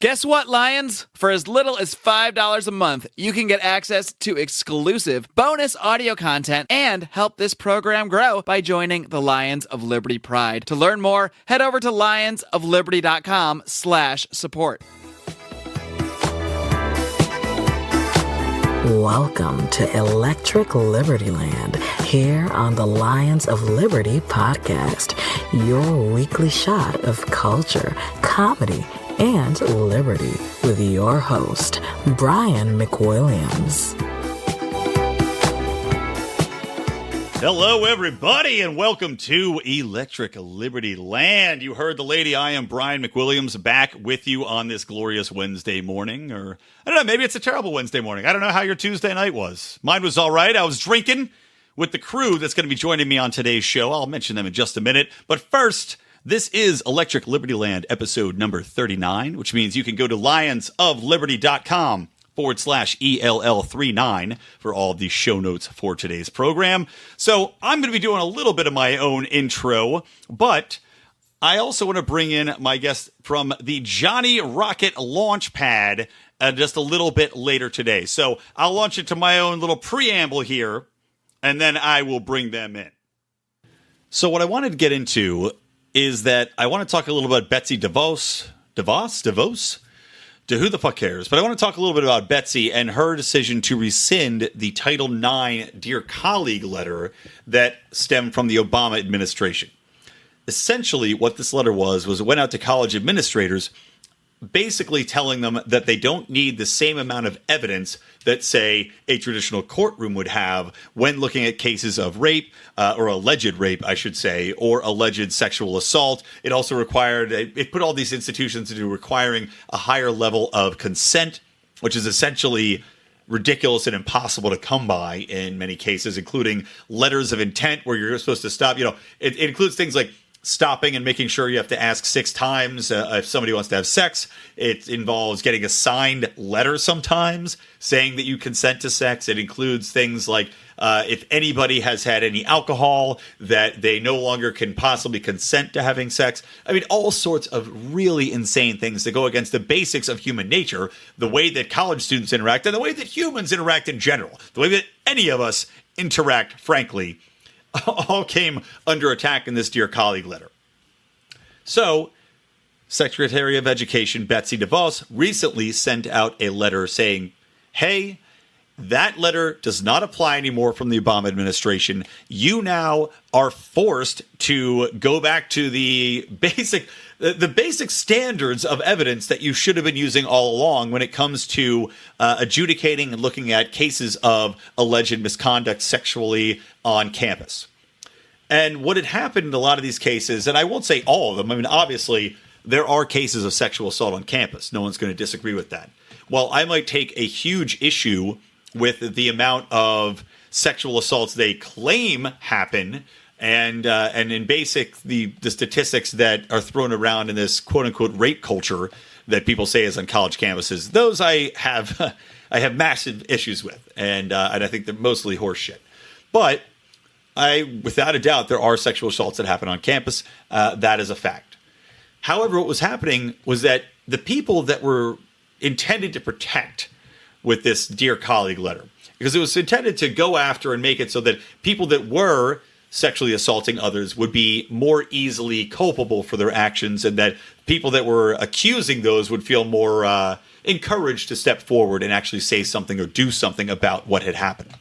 Guess what, Lions? For as little as $5 a month, you can get access to exclusive bonus audio content and help this program grow by joining the Lions of Liberty Pride. To learn more, head over to lionsofliberty.com/support. Welcome to Electric Libertyland, here on the Lions of Liberty podcast, your weekly shot of culture, comedy, and liberty with your host, Brian McWilliams. Hello, everybody, and welcome to Electric Libertyland. You heard the lady. I am Brian McWilliams, back with you on this glorious Wednesday morning. Or, I don't know, maybe it's a terrible Wednesday morning. I don't know how your Tuesday night was. Mine was all right. I was drinking with the crew that's going to be joining me on today's show. I'll mention them in just a minute. But first, this is Electric Libertyland episode number 39, which means you can go to lionsofliberty.com/ELL39 for all of the show notes for today's program. So I'm going to be doing a little bit of my own intro, but I also want to bring in my guest from the Johnny Rocket Launchpad just a little bit later today. So I'll launch into my own little preamble here, and then I will bring them in. So what I wanted to get into is that I want to talk a little about Betsy DeVos? To who the fuck cares? But I want to talk a little bit about Betsy and her decision to rescind the Title IX Dear Colleague letter that stemmed from the Obama administration. Essentially, what this letter was it went out to college administrators, basically telling them that they don't need the same amount of evidence that, say, a traditional courtroom would have when looking at cases of rape, or alleged rape, I should say, or alleged sexual assault. It also required, it put all these institutions into requiring a higher level of consent, which is essentially ridiculous and impossible to come by in many cases, including letters of intent where you're supposed to stop. You know, it includes things like stopping and making sure you have to ask 6 times if somebody wants to have sex. It involves getting a signed letter sometimes saying that you consent to sex. It includes things like if anybody has had any alcohol, that they no longer can possibly consent to having sex. I mean, all sorts of really insane things that go against the basics of human nature, the way that college students interact, and the way that humans interact in general, the way that any of us interact, frankly, all came under attack in this Dear Colleague letter. So, Secretary of Education Betsy DeVos recently sent out a letter saying, hey, that letter does not apply anymore from the Obama administration. You now are forced to go back to the basic standards of evidence that you should have been using all along when it comes to adjudicating and looking at cases of alleged misconduct sexually on campus. And what had happened in a lot of these cases, and I won't say all of them, I mean, obviously, there are cases of sexual assault on campus. No one's going to disagree with that. While I might take a huge issue with the amount of sexual assaults they claim happen, and in basic the statistics that are thrown around in this quote unquote rape culture that people say is on college campuses, those I have massive issues with, and I think they're mostly horseshit. But without a doubt, there are sexual assaults that happen on campus. That is a fact. However, what was happening was that the people that were intended to protect with this Dear Colleague letter, because it was intended to go after and make it so that people that were sexually assaulting others would be more easily culpable for their actions, and that people that were accusing those would feel more encouraged to step forward and actually say something or do something about what had happened.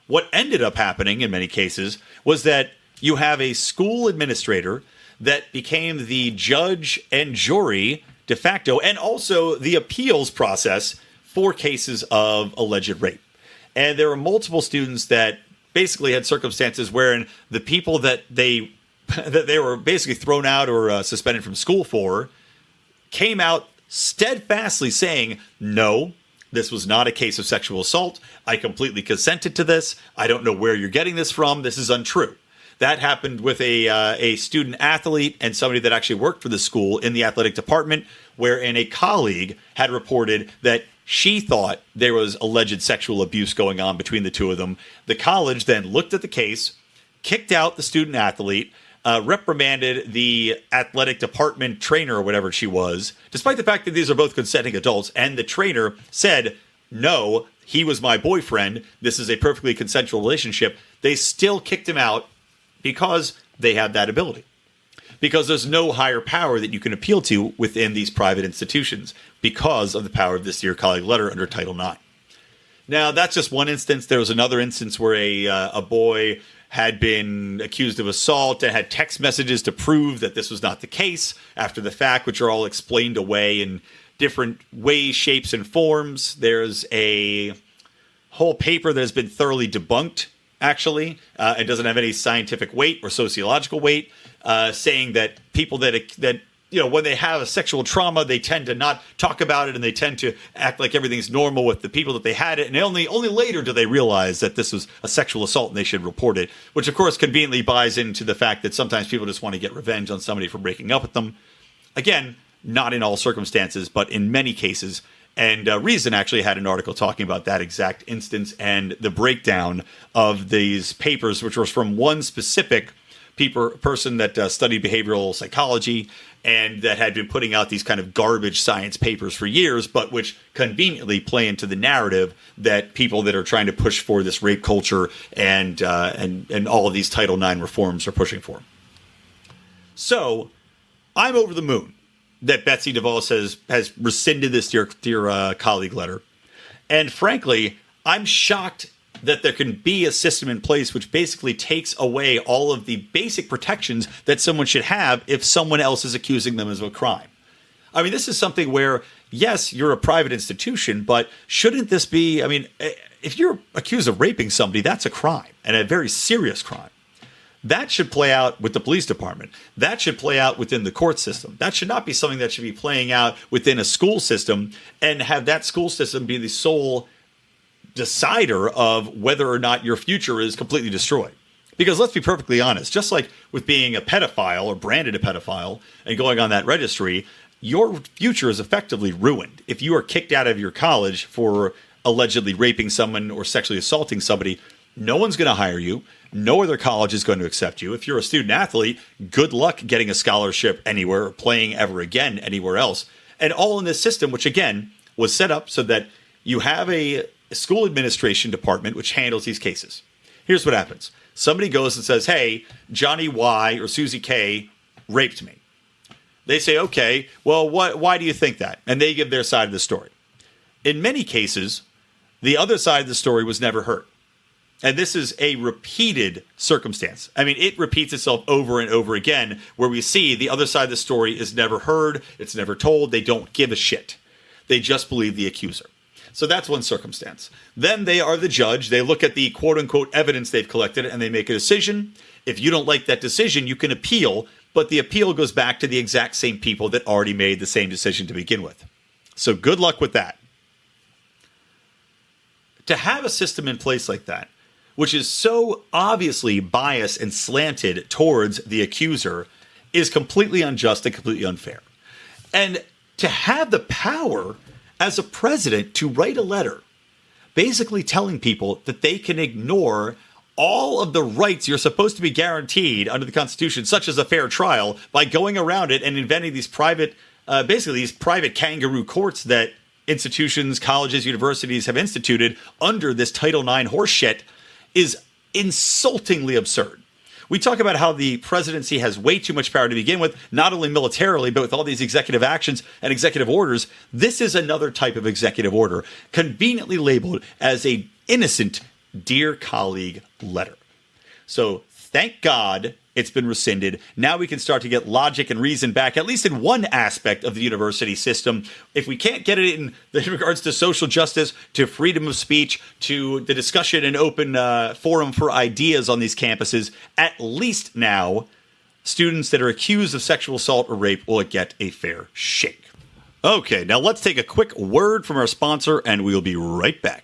What ended up happening in many cases was that you have a school administrator that became the judge and jury de facto, and also the appeals process for cases of alleged rape. And there were multiple students that basically had circumstances wherein the people that they were basically thrown out or suspended from school for came out steadfastly saying, no, this was not a case of sexual assault. I completely consented to this. I don't know where you're getting this from. This is untrue. That happened with a student athlete and somebody that actually worked for the school in the athletic department, wherein a colleague had reported that she thought there was alleged sexual abuse going on between the two of them. The college then looked at the case, kicked out the student athlete, reprimanded the athletic department trainer or whatever she was, despite the fact that these are both consenting adults, and the trainer said, no, he was my boyfriend, this is a perfectly consensual relationship. They still kicked him out because they have that ability. Because there's no higher power that you can appeal to within these private institutions because of the power of this Dear Colleague letter under Title IX. Now, that's just one instance. There was another instance where a boy had been accused of assault and had text messages to prove that this was not the case after the fact, which are all explained away in different ways, shapes, and forms. There's a whole paper that has been thoroughly debunked, actually. It doesn't have any scientific weight or sociological weight, saying that people that when they have a sexual trauma, they tend to not talk about it and they tend to act like everything's normal with the people that they had it. And only later do they realize that this was a sexual assault and they should report it, which, of course, conveniently buys into the fact that sometimes people just want to get revenge on somebody for breaking up with them. Again, not in all circumstances, but in many cases. And Reason actually had an article talking about that exact instance and the breakdown of these papers, which was from one specific person that studied behavioral psychology and that had been putting out these kind of garbage science papers for years, but which conveniently play into the narrative that people that are trying to push for this rape culture and all of these Title IX reforms are pushing for. So I'm over the moon that Betsy DeVos has rescinded this dear colleague letter. And frankly, I'm shocked that there can be a system in place which basically takes away all of the basic protections that someone should have if someone else is accusing them of a crime. I mean, this is something where, yes, you're a private institution, but shouldn't this be, I mean, if you're accused of raping somebody, that's a crime, and a very serious crime. That should play out with the police department. That should play out within the court system. That should not be something that should be playing out within a school system and have that school system be the sole decider of whether or not your future is completely destroyed. Because let's be perfectly honest, just like with being a pedophile or branded a pedophile and going on that registry, your future is effectively ruined. If you are kicked out of your college for allegedly raping someone or sexually assaulting somebody, no one's going to hire you. No other college is going to accept you. If you're a student athlete, good luck getting a scholarship anywhere or playing ever again anywhere else. And all in this system, which again was set up so that you have a school administration department which handles these cases. Here's what happens. Somebody goes and says, hey, Johnny Y or Susie K raped me. They say, okay, well, why do you think that? And they give their side of the story. In many cases, the other side of the story was never heard. And this is a repeated circumstance. I mean, it repeats itself over and over again, where we see the other side of the story is never heard, it's never told, they don't give a shit. They just believe the accuser. So that's one circumstance. Then they are the judge. They look at the quote-unquote evidence they've collected and they make a decision. If you don't like that decision, you can appeal, but the appeal goes back to the exact same people that already made the same decision to begin with. So good luck with that. To have a system in place like that, which is so obviously biased and slanted towards the accuser, is completely unjust and completely unfair. And to have the power as a president to write a letter basically telling people that they can ignore all of the rights you're supposed to be guaranteed under the Constitution, such as a fair trial, by going around it and inventing these private kangaroo courts that institutions, colleges, universities have instituted under this Title IX horseshit, is insultingly absurd. We talk about how the presidency has way too much power to begin with, not only militarily, but with all these executive actions and executive orders. This is another type of executive order, conveniently labeled as an innocent Dear Colleague letter. So thank God it's been rescinded. Now we can start to get logic and reason back, at least in one aspect of the university system. If we can't get it in regards to social justice, to freedom of speech, to the discussion and open forum for ideas on these campuses, at least now students that are accused of sexual assault or rape will get a fair shake. Okay, now let's take a quick word from our sponsor and we'll be right back.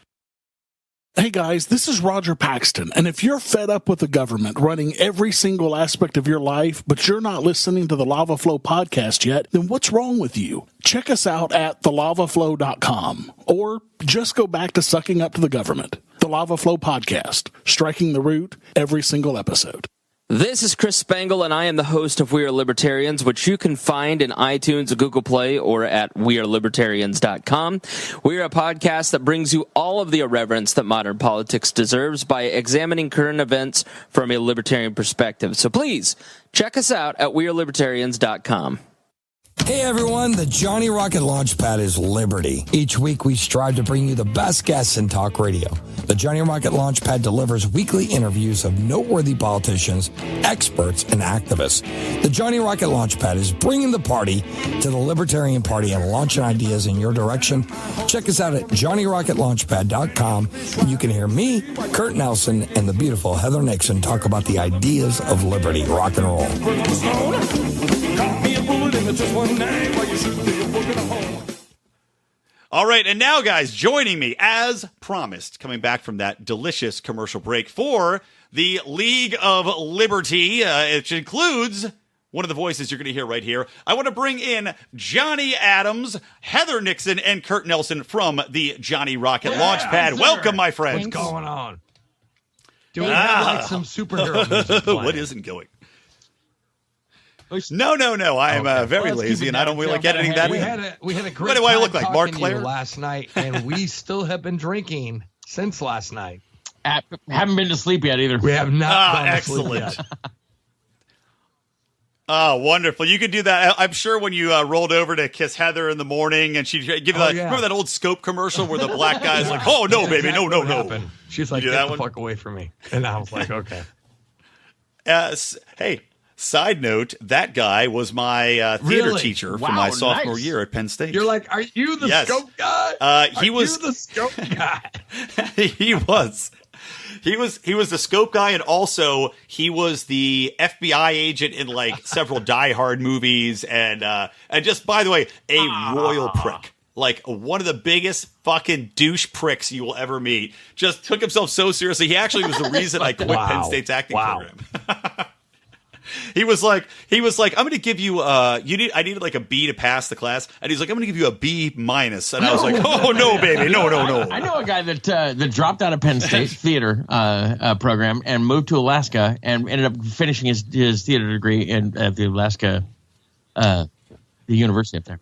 Hey guys, this is Roger Paxton, and if you're fed up with the government running every single aspect of your life, but you're not listening to the Lava Flow podcast yet, then what's wrong with you? Check us out at thelavaflow.com, or just go back to sucking up to the government. The Lava Flow podcast, striking the root every single episode. This is Chris Spangle, and I am the host of We Are Libertarians, which you can find in iTunes, Google Play, or at wearelibertarians.com. We are a podcast that brings you all of the irreverence that modern politics deserves by examining current events from a libertarian perspective. So please, check us out at wearelibertarians.com. Hey everyone, the Johnny Rocket Launchpad is Liberty. Each week we strive to bring you the best guests in talk radio. The Johnny Rocket Launchpad delivers weekly interviews of noteworthy politicians, experts, and activists. The Johnny Rocket Launchpad is bringing the party to the Libertarian Party and launching ideas in your direction. Check us out at johnnyrocketlaunchpad.com. You can hear me, Kurt Nelson, and the beautiful Heather Nixon talk about the ideas of liberty, rock and roll. All right, and now, guys, joining me, as promised, coming back from that delicious commercial break for the League of Liberty, which includes one of the voices you're going to hear right here. I want to bring in Johnny Adams, Heather Nixon, and Kurt Nelson from the Johnny Rocket Launchpad. Welcome, my friends. What's going on? Do we have like some superhero music playing? What isn't going? No. I am very lazy, and I don't really like editing that in. We had a great What do I look time like, Mark talking to you Claire? last night, and we still have been drinking since last night. Haven't been to sleep yet either. We have not gone to excellent. sleep yet. Oh, wonderful. You could do that. I'm sure when you rolled over to kiss Heather in the morning and she'd give you that, yeah. remember that old Scope commercial where the black guy's like, oh, no, baby, Exactly no. what happened. She's like, You do get that the one? fuck away from me. And I was like, okay. Hey, side note, that guy was my theater Really? teacher for Wow, my sophomore nice. year at Penn State. You're like, are you the Yes. scope guy? He Are was- you the scope guy? He was the Scope guy, and also he was the FBI agent in like several Die Hard movies, and just by the way, a royal prick. Like one of the biggest fucking douche pricks you will ever meet. Just took himself so seriously. He actually was the reason I quit Penn State's acting program. He was like, I'm going to give you, I needed like a B to pass the class. And he's like, I'm going to give you a B minus. And I was like, oh no, baby. No. I know a guy that dropped out of Penn State theater program and moved to Alaska and ended up finishing his theater degree at the Alaska, the university up there.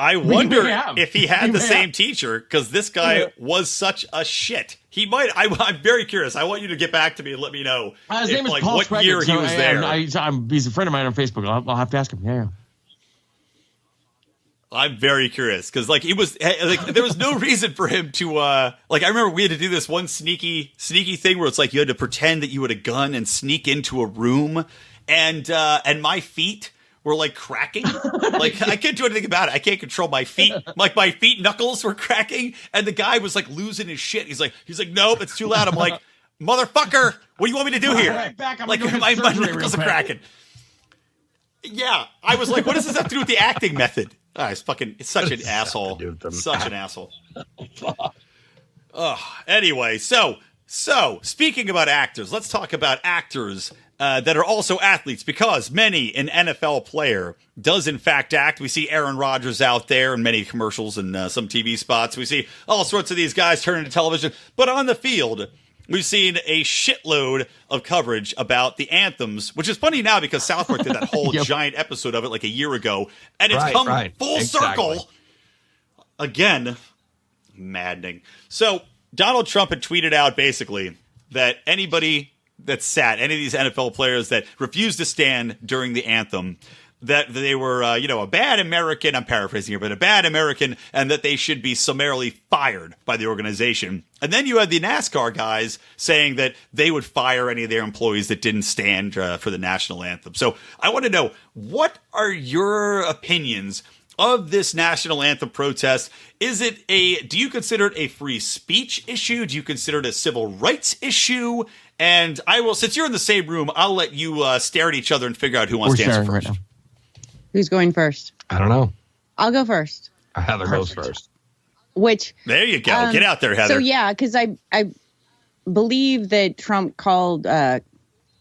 I wonder have. if he had We the may same have. teacher, because this guy was such a shit. He might. I'm very curious. I want you to get back to me and let me know His name is Paul what Schreger, year he was there. He's a friend of mine on Facebook. I'll have to ask him. Yeah. I'm very curious because like there was no reason for him to like. I remember we had to do this one sneaky thing where it's like you had to pretend that you had a gun and sneak into a room, and my feet were like cracking. Like I can't do anything about it. I can't control my feet. Like my feet knuckles were cracking, and the guy was like losing his shit. He's like, nope, it's too loud. I'm like, motherfucker, what do you want me to do here? Right, back. I'm Like gonna go my get surgery real knuckles are quick. cracking. Yeah, I was like, what does this have to do with the acting method? It's such an asshole. Such an asshole. Anyway, so speaking about actors, let's talk about actors that are also athletes, because many an NFL player does in fact act. We see Aaron Rodgers out there in many commercials and some TV spots. We see all sorts of these guys turn into television, but on the field, we've seen a shitload of coverage about the anthems, which is funny now because South Park did that whole giant episode of it like a year ago, and it's come full circle again. Maddening. So Donald Trump had tweeted out basically that anybody that sat, any of these NFL players that refused to stand during the anthem, that they were, a bad American, I'm paraphrasing here, but a bad American, and that they should be summarily fired by the organization. And then you had the NASCAR guys saying that they would fire any of their employees that didn't stand for the national anthem. So I want to know, what are your opinions of this national anthem protest? Do you consider it a free speech issue? Do you consider it a civil rights issue? And I will, since you're in the same room, I'll let you stare at each other and figure out who wants to answer first. Right now. Who's going first? I don't know. I'll go first. Heather goes first. Which There you go. Get out there, Heather. So yeah, because I believe that Trump called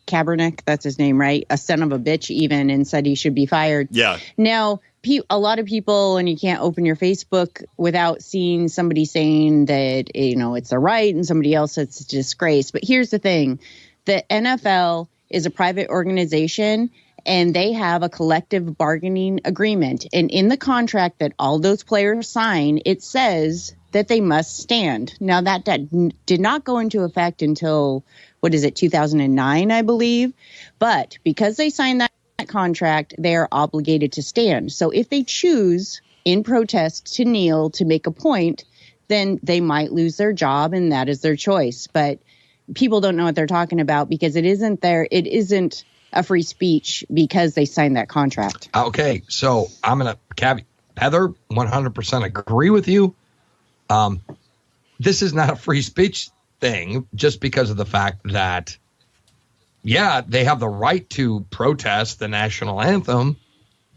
Kaepernick, that's his name, right? A son of a bitch, even, and said he should be fired. Yeah. Now, a lot of people, and you can't open your Facebook without seeing somebody saying that, it's a right, and somebody else it's a disgrace. But here's the thing. The NFL is a private organization, and they have a collective bargaining agreement. And in the contract that all those players sign, it says that they must stand. Now, that did not go into effect until, 2009, I believe. But because they signed that contract, they are obligated to stand. So if they choose in protest to kneel to make a point, then they might lose their job, and that is their choice. But people don't know what they're talking about because it isn't a free speech because they signed that contract. Okay, so I'm going to Heather, 100% agree with you. This is not a free speech thing just because of the fact that, yeah, they have the right to protest the national anthem,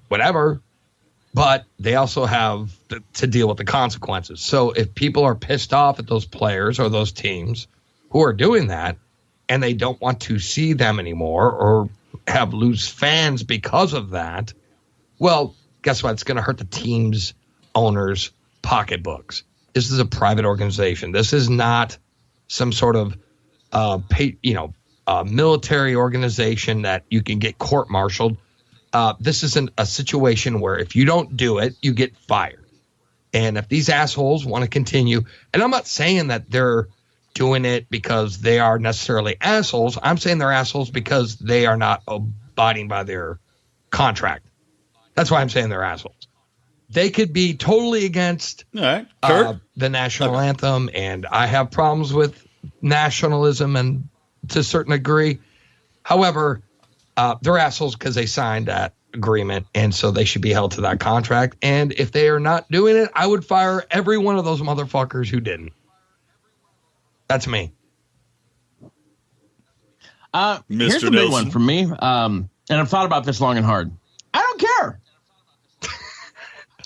whatever, but they also have to deal with the consequences. So if people are pissed off at those players or those teams who are doing that and they don't want to see them anymore or have lose fans because of that, well, guess what? It's going to hurt the team's owners' pocketbooks. This is a private organization. This is not some sort of military organization that you can get court-martialed. This isn't a situation where if you don't do it, you get fired. And if these assholes want to continue, and I'm not saying that they're doing it because they are necessarily assholes. I'm saying they're assholes because they are not abiding by their contract. That's why I'm saying they're assholes. They could be totally against the national anthem, and I have problems with nationalism and to a certain degree. However, they're assholes because they signed that agreement, and so they should be held to that contract. And if they are not doing it, I would fire every one of those motherfuckers who didn't. That's me. Here's the big one for me, and I've thought about this long and hard. I don't care.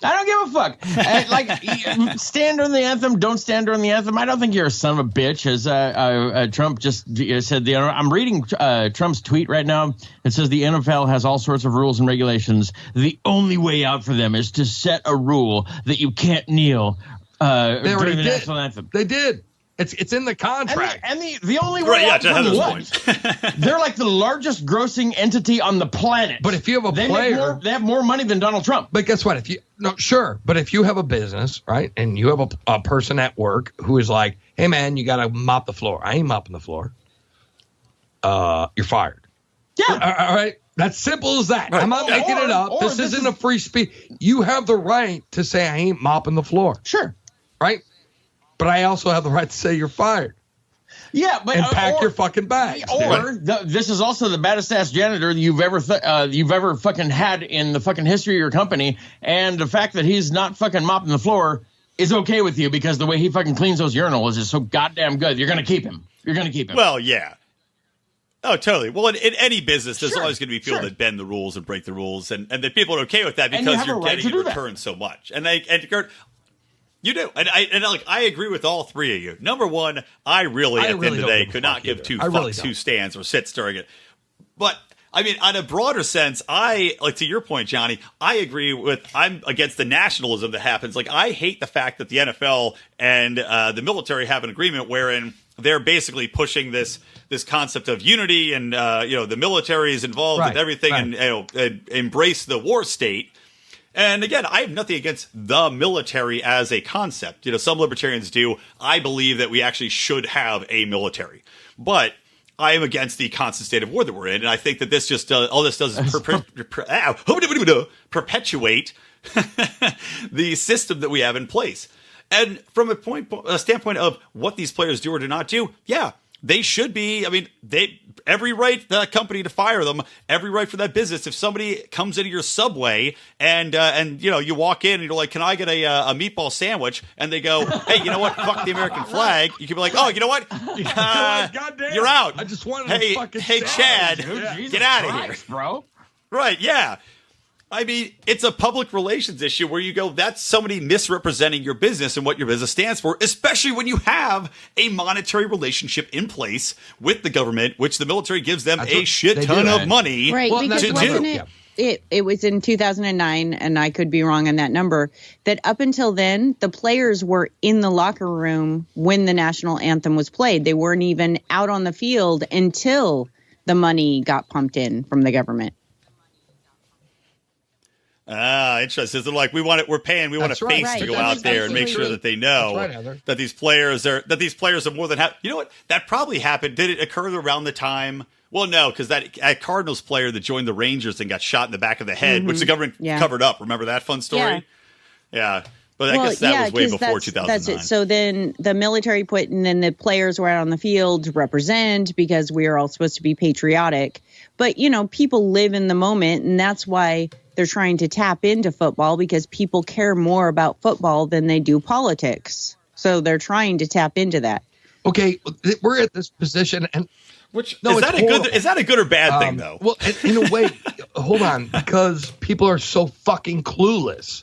I don't give a fuck. Stand during the anthem, don't stand during the anthem. I don't think you're a son of a bitch, as Trump just said. I'm reading Trump's tweet right now. It says the NFL has all sorts of rules and regulations. The only way out for them is to set a rule that you can't kneel during the national anthem. They did. It's in the contract. And the only way out from what? They're like the largest grossing entity on the planet. But if you have a player, they have more money than Donald Trump. But guess what? But if you have a business, right, and you have a person at work who is like, hey man, you got to mop the floor. I ain't mopping the floor. You're fired. Yeah. All right. That's simple as that. Right. I'm not making it up. This isn't a free speech. You have the right to say I ain't mopping the floor. Sure. Right. But I also have the right to say you're fired. Yeah, but and pack your fucking bags. Or this is also the baddest ass janitor you've ever fucking had in the fucking history of your company, and the fact that he's not fucking mopping the floor is okay with you because the way he fucking cleans those urinals is just so goddamn good. You're gonna keep him. Well, yeah. Oh, totally. Well, in any business, there's always going to be people that bend the rules and break the rules, and the people are okay with that because you're getting in return so much. And Kurt, you do, and I agree with all three of you. Number one, I really at the end of the day could not give two fucks who stands or sits during it. But I mean, on a broader sense, to your point, Johnny, I agree I'm against the nationalism that happens. Like, I hate the fact that the NFL and the military have an agreement wherein they're basically pushing this concept of unity, and the military is involved with everything, and embrace the war state. And again, I have nothing against the military as a concept. Some libertarians do. I believe that we actually should have a military. But I am against the constant state of war that we're in. And I think that this just all this does is perpetuate the system that we have in place. And from a standpoint of what these players do or do not do, yeah, they should be. I mean, every right for that company to fire them, every right for that business. If somebody comes into your Subway and you walk in and you're like, "Can I get a meatball sandwich?" and they go, "Hey, you know what? Fuck the American flag." You can be like, "Oh, you know what? You're out." I just wanted hey, fucking Chad, get out of here, bro. Right? Yeah. I mean, it's a public relations issue where you go, that's somebody misrepresenting your business and what your business stands for, especially when you have a monetary relationship in place with the government, which the military gives them a shit ton of money to do. It was in 2009, and I could be wrong on that number, that up until then, the players were in the locker room when the national anthem was played. They weren't even out on the field until the money got pumped in from the government. Interesting. So like, we want a face to go out there and make sure that they know that these players are more than happy. You know what? That probably happened. Did it occur around the time? Well, no, because that Cardinals player that joined the Rangers and got shot in the back of the head, which the government covered up. Remember that fun story? Yeah. But I guess that was way before 2009. That's it. So then the military put, and then the players were out on the field to represent because we are all supposed to be patriotic. But, people live in the moment, and that's why they're trying to tap into football, because people care more about football than they do politics. So they're trying to tap into that. Okay, we're at this position, and is that a good or bad thing though? Well, in a way, hold on, because people are so fucking clueless,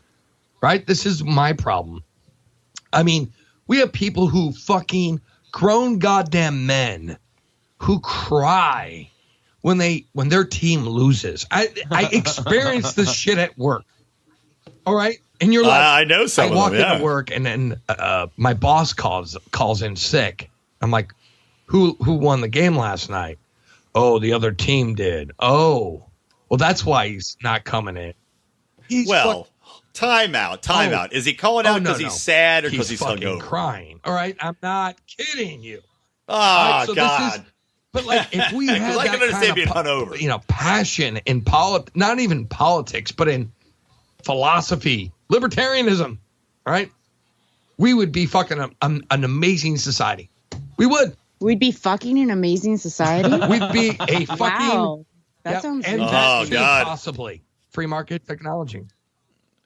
right? This is my problem. I mean, we have people who fucking grown goddamn men who cry when their team loses. I experience this shit at work. All right, and you're like, I know some. I walk into work, and then my boss calls in sick. I'm like, who won the game last night? Oh, the other team did. Oh, well, that's why he's not coming in. Time out. Is he calling out because he's sad or because he's fucking crying? All right, I'm not kidding you. Oh, so God. But like, if we had I can understand being hungover. Passion in not even politics, but in philosophy, libertarianism, all right, we would be fucking an amazing society. We would. We'd be fucking an amazing society. We'd be a fucking. Wow, that sounds. And God, possibly free market technology.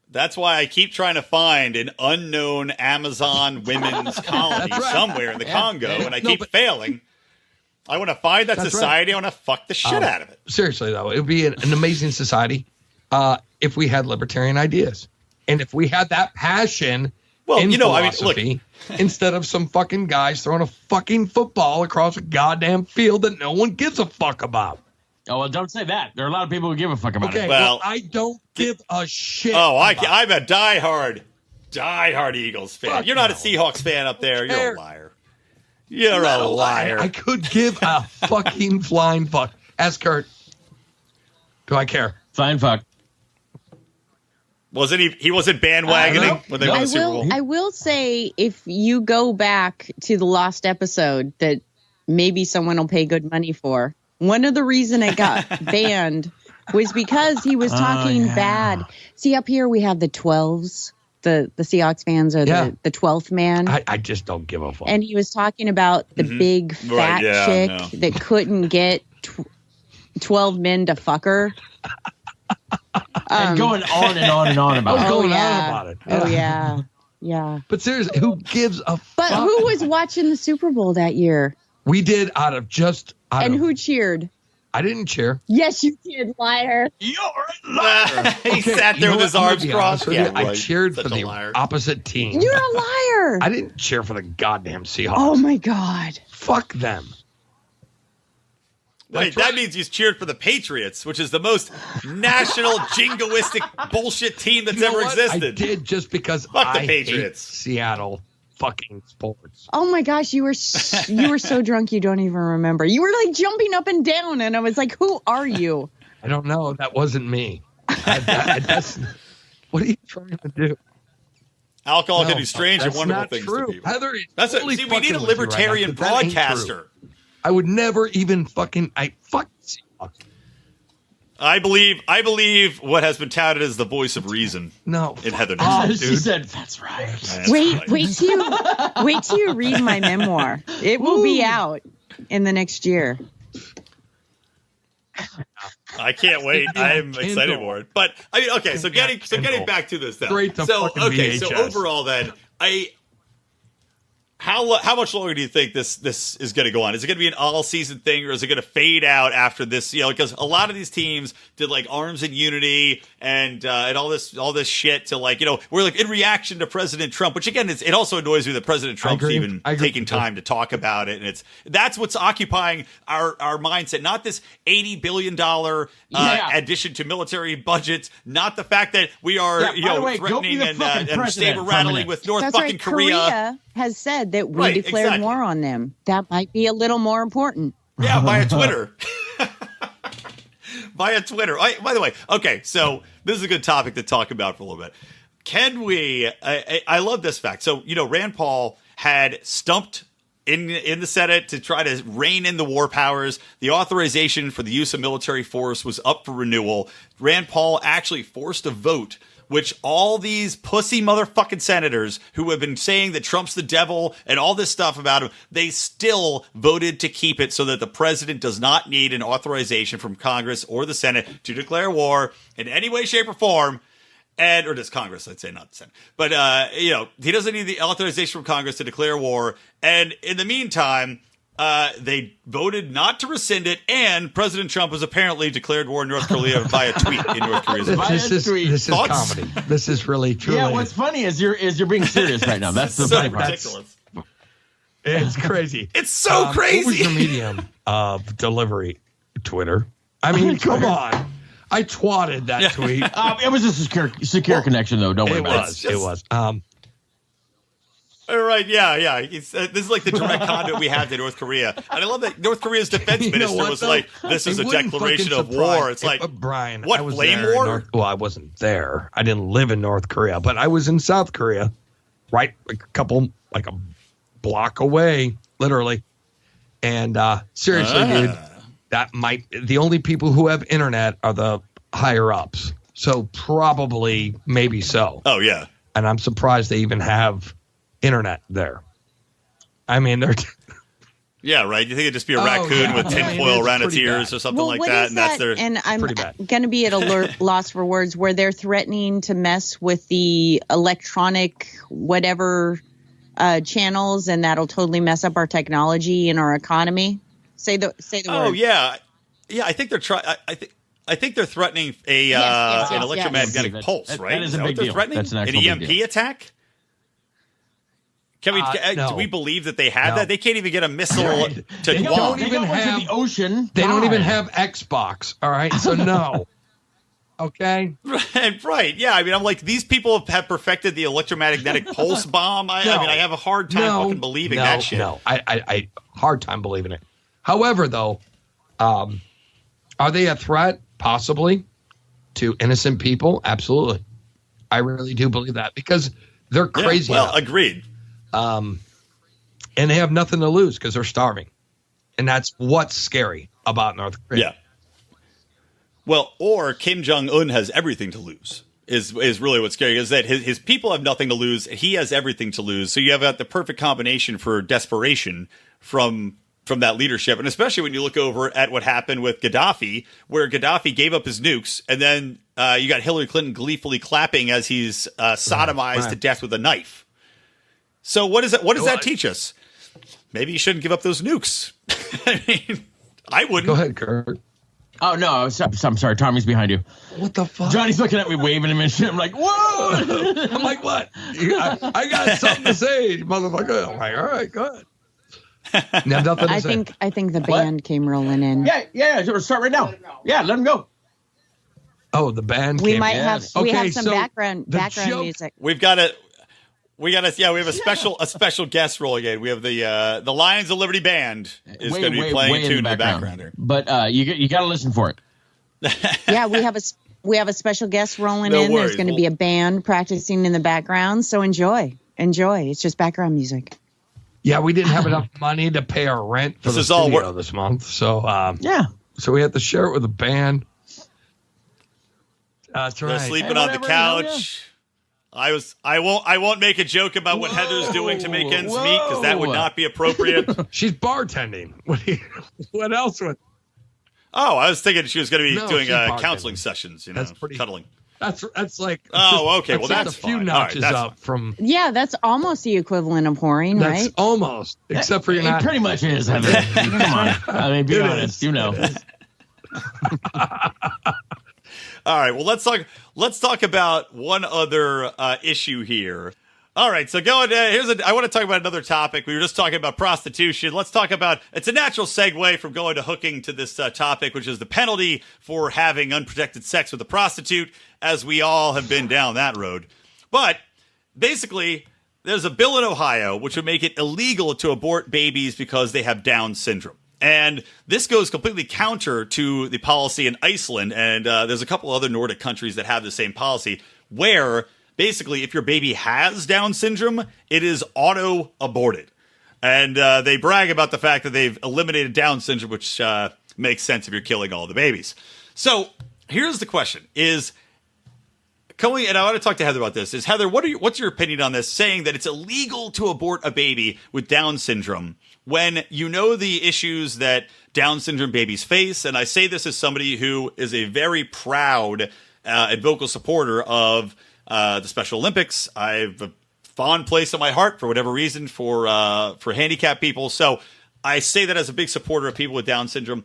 That's why I keep trying to find an unknown Amazon women's colony somewhere in the Congo, and I keep failing. I want to find that society. I want to fuck the shit out of it. Seriously, though, it would be an amazing society if we had libertarian ideas. And if we had that passion in philosophy, instead of some fucking guys throwing a fucking football across a goddamn field that no one gives a fuck about. Oh, well, don't say that. There are a lot of people who give a fuck about it. Well, I don't give a shit. Oh, I'm a diehard Eagles fan. You're not a Seahawks fan up there. You're a liar. You're a liar. I could give a fucking flying fuck. Ask Kurt. Do I care? Flying fuck. Wasn't he wasn't bandwagoning when they won the Super Bowl? I will say, if you go back to the lost episode that maybe someone will pay good money for, one of the reason it got banned was because he was talking bad. See, up here we have the 12s. The Seahawks fans are the 12th man. I just don't give a fuck. And he was talking about the big fat chick that couldn't get 12 men to fuck her. And going on and on and on about it. On about it. Oh, yeah. Yeah. But seriously, who gives a fuck? But who was watching the Super Bowl that year? We did who cheered? I didn't cheer. Yes, you did, liar. You're a liar. He sat there with his arms crossed. Yeah, I cheered for the opposite team. You're a liar. I didn't cheer for the goddamn Seahawks. Oh, my God. Fuck them. Wait, that means you cheered for the Patriots, which is the most national jingoistic bullshit team that's ever existed. I did just because Fuck the Patriots. Hate Seattle fucking sports. Oh my gosh, you were so drunk you don't even remember. You were like jumping up and down, and I was like, "Who are you?" I don't know. That wasn't me. What are you trying to do? Alcohol can do strange and wonderful things to people. Heather, we need a libertarian broadcaster. I would never even fucking. I believe what has been touted as the voice of reason. No, in Heather. She said, "That's right." Wait till you read my memoir. It will be out in the next year. I can't wait. I'm excited for it. But I mean, okay. So getting back to this, then. So overall, then How much longer do you think this is going to go on? Is it going to be an all-season thing, or is it going to fade out after this? Because a lot of these teams did like Arms and Unity and all this shit to we're like in reaction to President Trump, which again it also annoys me that President Trump's even taking time to talk about it, and that's what's occupying our mindset, not this $80 billion addition to military budgets, not the fact that we are threatening and saber rattling with North fucking Korea has said that we declared war on them. That might be a little more important. Yeah, via Twitter. via Twitter. By the way, okay, so this is a good topic to talk about for a little bit. Can we? I love this fact. So Rand Paul had stumped in the Senate to try to rein in the war powers. The authorization for the use of military force was up for renewal. Rand Paul actually forced a vote, which all these pussy motherfucking senators who have been saying that Trump's the devil and all this stuff about him, they still voted to keep it so that the president does not need an authorization from Congress or the Senate to declare war in any way, shape, or form. Or just Congress, I'd say, not the Senate. But, he doesn't need the authorization from Congress to declare war. And in the meantime, they voted not to rescind it. And President Trump has apparently declared war on North Korea via tweet in North Korea. This is comedy. This is really true. Yeah, what's funny is you're being serious right now. That's the funny part. Ridiculous. It's crazy. It's so crazy. What was your medium of delivery? Twitter. I mean, come on. I twatted that tweet. It was a secure connection, though. Don't worry about it. It was. All right, yeah. This is like the direct conduit we have to North Korea. And I love that North Korea's defense minister was like, this is a declaration of war. It's like, Brian, what, flame war? Well, I wasn't there. I didn't live in North Korea, but I was in South Korea, right? Like a block away, literally. And seriously, dude. The only people who have internet are the higher ups. So probably, maybe so. Oh, yeah. And I'm surprised they even have internet there. I mean, they're... Yeah, right. You think it'd just be a raccoon with tinfoil around its ears or something like that. And that's their... And I'm going to be at a loss for words where they're threatening to mess with the electronic whatever channels, and that'll totally mess up our technology and our economy. Say the word. Oh yeah. I think they're trying. I think they're threatening an electromagnetic pulse, right? That is a big deal. That's an EMP attack. Can we? No. Do we believe that they have that? They can't even get a missile to They don't even have the ocean. They don't even have Xbox. All right, so no. Okay. Right. Yeah. I mean, I'm like, these people have perfected the electromagnetic pulse bomb. I mean, I have a hard time fucking believing that shit. No, I hard time believing it. However, though, are they a threat? Possibly to innocent people? Absolutely. I really do believe that because they're crazy. Yeah, well, agreed. And they have nothing to lose because they're starving. And that's what's scary about North Korea. Yeah. Well, or Kim Jong-un has everything to lose is really what's scary, is that his people have nothing to lose. He has everything to lose. So you have the perfect combination for desperation from that leadership. And especially when you look over at what happened with Gaddafi, where Gaddafi gave up his nukes, and then you got Hillary Clinton gleefully clapping as he's sodomized to death with a knife. So what does that teach us? Maybe you shouldn't give up those nukes. I mean, I wouldn't. Go ahead, Kurt. Oh, no, I'm sorry. Tommy's behind you. What the fuck? Johnny's looking at me, waving him and shit. I'm like, whoa! I'm like, what? I got something to say, motherfucker. I'm like, all right, go ahead. I think the band came rolling in. Yeah. We'll start right now. Yeah, let them go. Oh, the band. We have some background music. We have a special guest rolling in. We have the Lions of Liberty band is going to be playing a tune in the background here. But you got to listen for it. Yeah, we have a special guest rolling in. Worries. There's going to be a band practicing in the background, so enjoy. It's just background music. Yeah, we didn't have enough money to pay our rent for the studio this month, so so we had to share it with a band. That's right. They're sleeping on the couch. I won't make a joke about what Heather's doing to make ends meet, because that would not be appropriate. She's bartending. What else would? Oh, I was thinking she was going to be doing counseling sessions. That's cuddling. That's like. Oh, okay. Well, that's a few notches up from. Yeah, that's almost the equivalent of whoring, right? That's almost, except for you're not. It pretty much is. Heather. Come on. I mean, be honest. You know. All right. Well, let's talk about one other issue here. All right. So I want to talk about another topic. We were just talking about prostitution. Let's talk about, it's a natural segue from going to hooking to this topic, which is the penalty for having unprotected sex with a prostitute, as we all have been down that road. But basically, there's a bill in Ohio which would make it illegal to abort babies because they have Down syndrome. And this goes completely counter to the policy in Iceland. And there's a couple other Nordic countries that have the same policy where basically if your baby has Down syndrome, it is auto-aborted. And they brag about the fact that they've eliminated Down syndrome, which makes sense if you're killing all the babies. So here's the question is, and I want to talk to Heather about this, is Heather, what's your opinion on this, saying that it's illegal to abort a baby with Down syndrome when you know the issues that Down syndrome babies face? And I say this as somebody who is a very proud and vocal supporter of the Special Olympics. I have a fond place in my heart, for whatever reason, for handicapped people. So I say that as a big supporter of people with Down syndrome.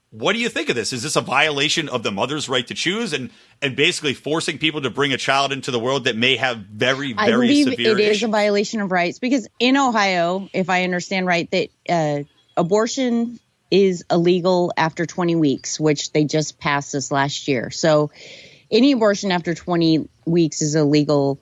What do you think of this? Is this a violation of the mother's right to choose and basically forcing people to bring a child into the world that may have very, very severe issues? I believe it is a violation of rights because in Ohio, if I understand right, that abortion is illegal after 20 weeks, which they just passed this last year. So any abortion after 20 weeks is illegal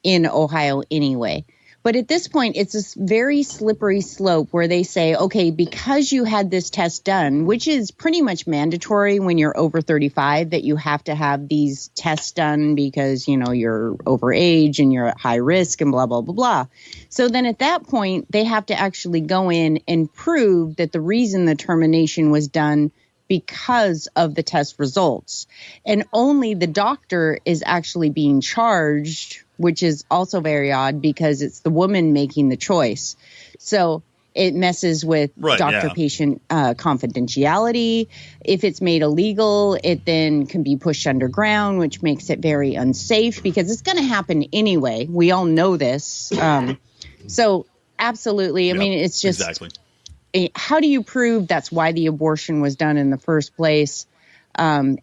in Ohio anyway. But at this point, it's this very slippery slope where they say, okay, because you had this test done, which is pretty much mandatory when you're over 35, that you have to have these tests done because, you know, you're over age and you're at high risk and blah, blah, blah, blah. So then at that point, they have to actually go in and prove that the reason the termination was done because of the test results. And only the doctor is actually being charged, which is also very odd because it's the woman making the choice. So it messes with doctor-patient confidentiality. If it's made illegal, it then can be pushed underground, which makes it very unsafe because it's going to happen anyway. We all know this. So absolutely. I mean, it's just how do you prove that's why the abortion was done in the first place? And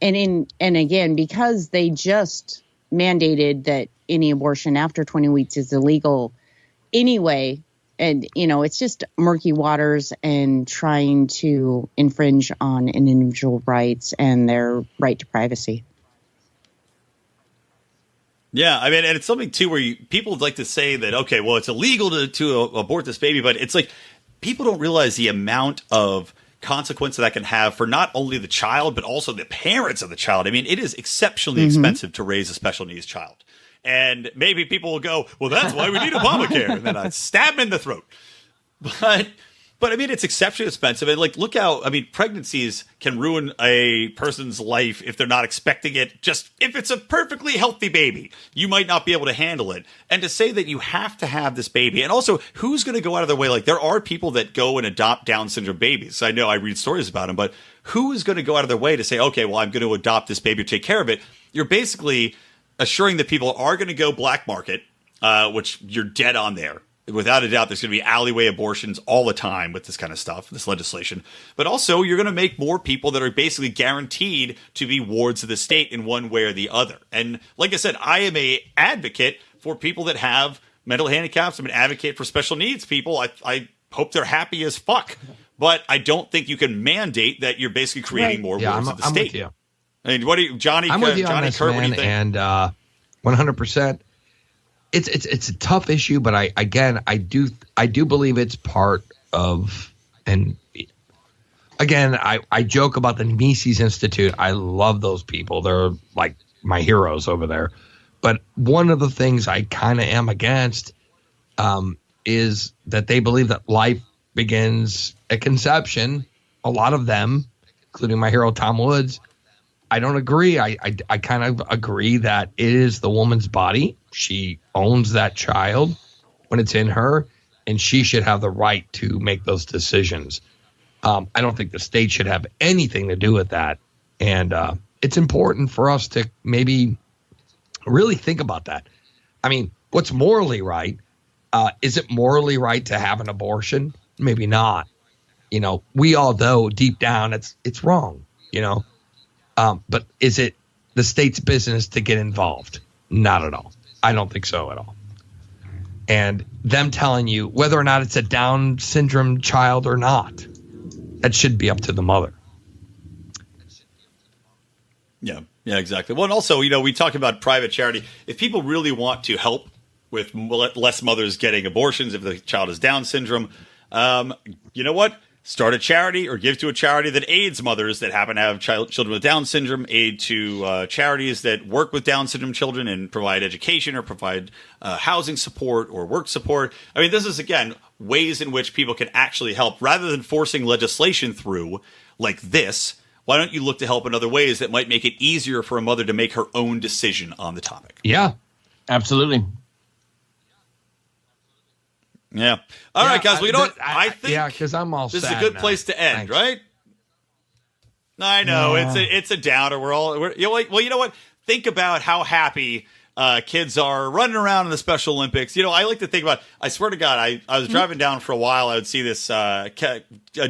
again, because they just mandated that any abortion after 20 weeks is illegal anyway. And, you know, it's just murky waters and trying to infringe on an individual's rights and their right to privacy. Yeah, I mean, and it's something, too, where people like to say that, okay, well, it's illegal to abort this baby, but it's like people don't realize the amount of consequence that can have for not only the child, but also the parents of the child. I mean, it is exceptionally expensive to raise a special needs child. And maybe people will go, well, that's why we need Obamacare. And then I stab them in the throat. But I mean, it's exceptionally expensive. And like, look how, I mean, pregnancies can ruin a person's life if they're not expecting it. Just if it's a perfectly healthy baby, you might not be able to handle it. And to say that you have to have this baby, and also who's going to go out of their way? Like, there are people that go and adopt Down syndrome babies. I know I read stories about them, but who is going to go out of their way to say, okay, well, I'm going to adopt this baby or take care of it? You're basically assuring that people are going to go black market, which you're dead on there. Without a doubt, there's going to be alleyway abortions all the time with this kind of stuff, this legislation. But also, you're going to make more people that are basically guaranteed to be wards of the state in one way or the other. And like I said, I am an advocate for people that have mental handicaps. I'm an advocate for special needs people. I hope they're happy as fuck. But I don't think you can mandate that you're basically creating more wards of the state. With you. I mean, what do you, Johnny? I'm with you Johnny on this, Kurt, man, what do you think? and 100%. It's a tough issue, but I do believe it's part of, and again, I joke about the Mises Institute. I love those people. They're like my heroes over there. But one of the things I kind of am against is that they believe that life begins at conception. A lot of them, including my hero Tom Woods, I don't agree. I kind of agree that it is the woman's body. She owns that child when it's in her, and she should have the right to make those decisions. I don't think the state should have anything to do with that. And it's important for us to maybe really think about that. I mean, what's morally right? Is it morally right to have an abortion? Maybe not. You know, we all know deep down it's wrong, you know. But is it the state's business to get involved? Not at all. I don't think so at all. And them telling you whether or not it's a Down syndrome child or not, that should be up to the mother. Yeah, exactly. Well, and also, you know, we talk about private charity. If people really want to help with less mothers getting abortions if the child has Down syndrome, you know what? start a charity or give to a charity that aids mothers that happen to have children with Down syndrome, aid to charities that work with Down syndrome children and provide education or provide housing support or work support. I mean, this is, again, ways in which people can actually help rather than forcing legislation through like this. Why don't you look to help in other ways that might make it easier for a mother to make her own decision on the topic? Yeah, absolutely. Yeah. All right, guys. Well, you know what? I think because I'm all this is sad a good now. place to end, Thanks. right? I know it's a downer. You know what? Think about how happy kids are running around in the Special Olympics. You know, I like to think about. I swear to God, I was driving down for a while. I would see this a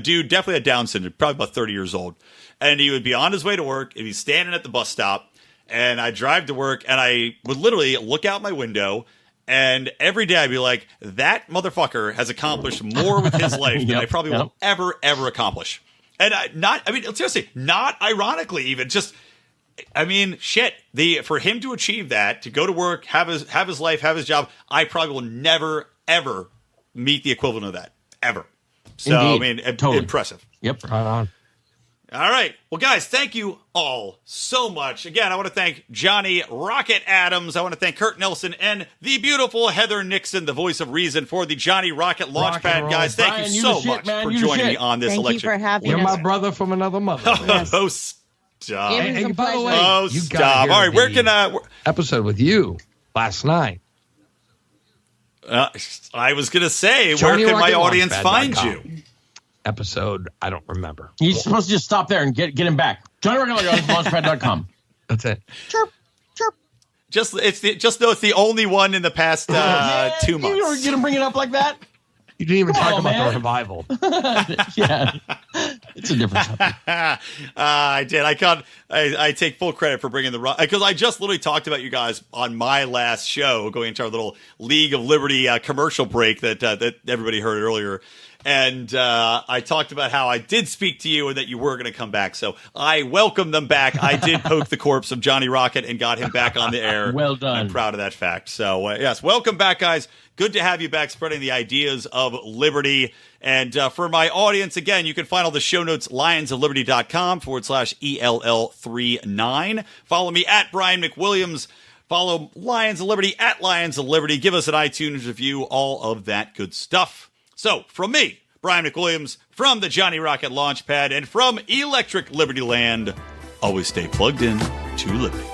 dude, definitely had Down syndrome, probably about 30 years old, and he would be on his way to work. He'd be standing at the bus stop, and I drive to work, and I would literally look out my window. And every day I'd be like, that motherfucker has accomplished more with his life than I probably will ever accomplish. And seriously, not ironically even, just, I mean, shit. For him to achieve that, to go to work, have his life, have his job, I probably will never, ever meet the equivalent of that. Ever. So, Indeed. I mean, Totally. Impressive. Yep. Right on. All right. Well, guys, thank you all so much. Again, I want to thank Johnny Rocket Adams. I want to thank Kurt Nelson and the beautiful Heather Nixon, the voice of reason for the Johnny Rocket Launchpad. Guys, thank Brian, you you so the shit, much man. for You the joining me shit. on this Thank you election. for having You're us. my brother from another mother. Oh, stop. It was Hey, a by the way, pleasure. Oh, you stop. gotta hear All right, where the can episode with you last night? I was going to say, Johnny where can my Rocket audience find Launchpad.com. you? Episode, I don't remember. You're supposed to just stop there and get him back. Johnny Rocket Launchpad.com. That's it. Chirp, chirp. Just know it's the only one in the past 2 months. You were going to bring it up like that? You didn't even Come talk on, about man. the revival. Yeah. It's a different subject. I did. I take full credit for bringing because I just literally talked about you guys on my last show, going into our little League of Liberty commercial break that everybody heard earlier. And I talked about how I did speak to you and that you were going to come back. So I welcome them back. I did poke the corpse of Johnny Rocket and got him back on the air. Well done. I'm proud of that fact. So, yes, welcome back, guys. Good to have you back spreading the ideas of liberty. And for my audience, again, you can find all the show notes, lionsofliberty.com/ELL39. Follow me at Brian McWilliams. Follow Lions of Liberty at Lions of Liberty. Give us an iTunes review, all of that good stuff. So, from me, Brian McWilliams, from the Johnny Rocket Launchpad, and from Electric Libertyland, always stay plugged in to Liberty.